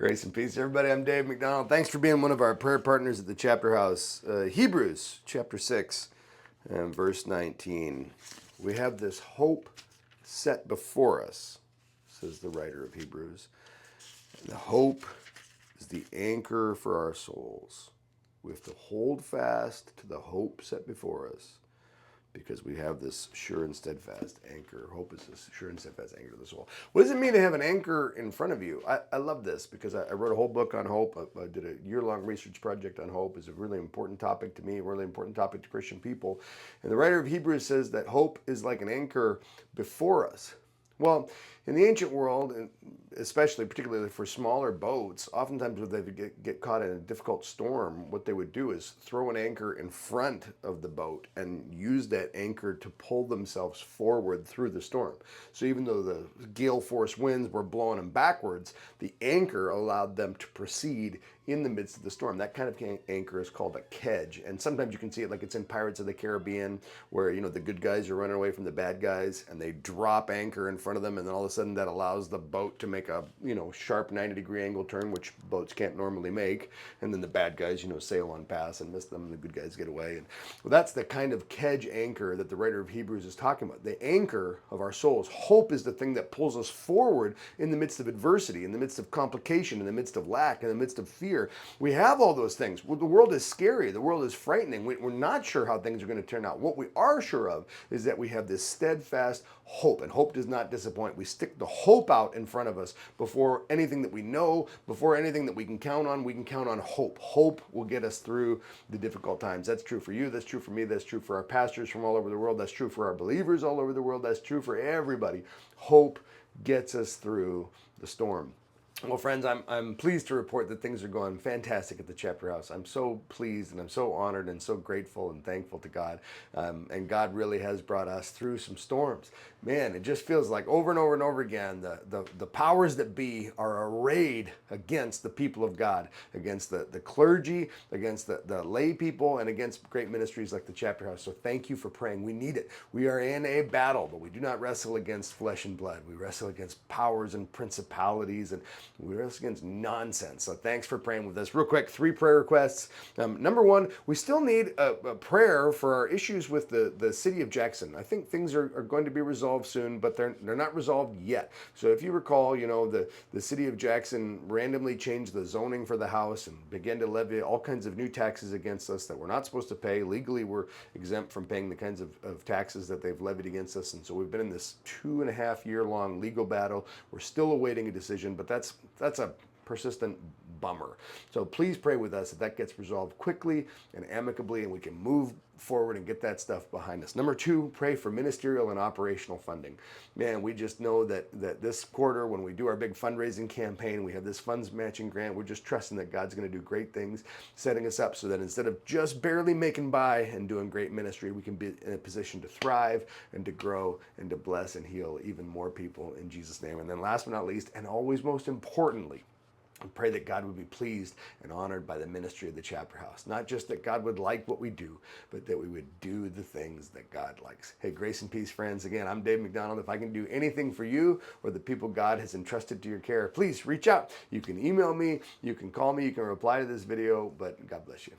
Grace and peace, everybody. I'm Dave McDonald. Thanks for being one of our prayer partners at the Chapter House. Hebrews chapter 6 and verse 19. We have this hope set before us, says the writer of Hebrews. And the hope is the anchor for our souls. We have to hold fast to the hope set before us, because we have this sure and steadfast anchor. Hope is this sure and steadfast anchor to the soul. What does it mean to have an anchor in front of you? I love this because I wrote a whole book on hope. I did a year-long research project on hope. It's a really important topic to me, a really important topic to Christian people. And the writer of Hebrews says that hope is like an anchor before us. Well, in the ancient world, and especially particularly for smaller boats, oftentimes when they get caught in a difficult storm, what they would do is throw an anchor in front of the boat and use that anchor to pull themselves forward through the storm. So even though the gale force winds were blowing them backwards, the anchor allowed them to proceed in the midst of the storm. That kind of anchor is called a kedge, and sometimes you can see it like it's in Pirates of the Caribbean, where the good guys are running away from the bad guys, and they drop anchor in front of them, and then all of a sudden that allows the boat to make a sharp 90-degree angle turn, which boats can't normally make, and then the bad guys sail on past and miss them, and the good guys get away. And well, that's the kind of kedge anchor that the writer of Hebrews is talking about. The anchor of our souls. Hope is the thing that pulls us forward in the midst of adversity, in the midst of complication, in the midst of lack, in the midst of fear. We have all those things. Well, the world is scary. The world is frightening. We're not sure how things are going to turn out. What we are sure of is that we have this steadfast hope, and hope does not disappoint. We stick the hope out in front of us before anything that we know, before anything that we can count on. We can count on hope. Hope will get us through the difficult times. That's true for you. That's true for me. That's true for our pastors from all over the world. That's true for our believers all over the world. That's true for everybody. Hope gets us through the storm. Well, friends, I'm pleased to report that things are going fantastic at the Chapter House. I'm so pleased and I'm so honored and so grateful and thankful to God. And God really has brought us through some storms. Man, it just feels like over and over and over again, the powers that be are arrayed against the people of God, against the clergy, against the lay people, and against great ministries like the Chapter House. So thank you for praying. We need it. We are in a battle, but we do not wrestle against flesh and blood. We wrestle against powers and principalities, and we wrestle against nonsense. So thanks for praying with us. Real quick, 3 prayer requests. Number 1, we still need a prayer for our issues with the city of Jackson. I think things are going to be resolved soon, but they're not resolved yet. So if you recall, the city of Jackson randomly changed the zoning for the house and began to levy all kinds of new taxes against us that we're not supposed to pay. Legally, we're exempt from paying the kinds of taxes that they've levied against us. And so we've been in this 2.5-year long legal battle. We're still awaiting a decision, but that's a persistent bummer. So please pray with us that gets resolved quickly and amicably, and we can move forward and get that stuff behind us. Number 2, pray for ministerial and operational funding. Man, we just know that this quarter, when we do our big fundraising campaign, we have this funds matching grant. We're just trusting that God's going to do great things, setting us up so that instead of just barely making by and doing great ministry, we can be in a position to thrive and to grow and to bless and heal even more people in Jesus' name. And then last but not least, and always most importantly, and pray that God would be pleased and honored by the ministry of the Chapter House. Not just that God would like what we do, but that we would do the things that God likes. Hey, grace and peace, friends. Again, I'm Dave McDonald. If I can do anything for you or the people God has entrusted to your care, please reach out. You can email me, you can call me, you can reply to this video, but God bless you.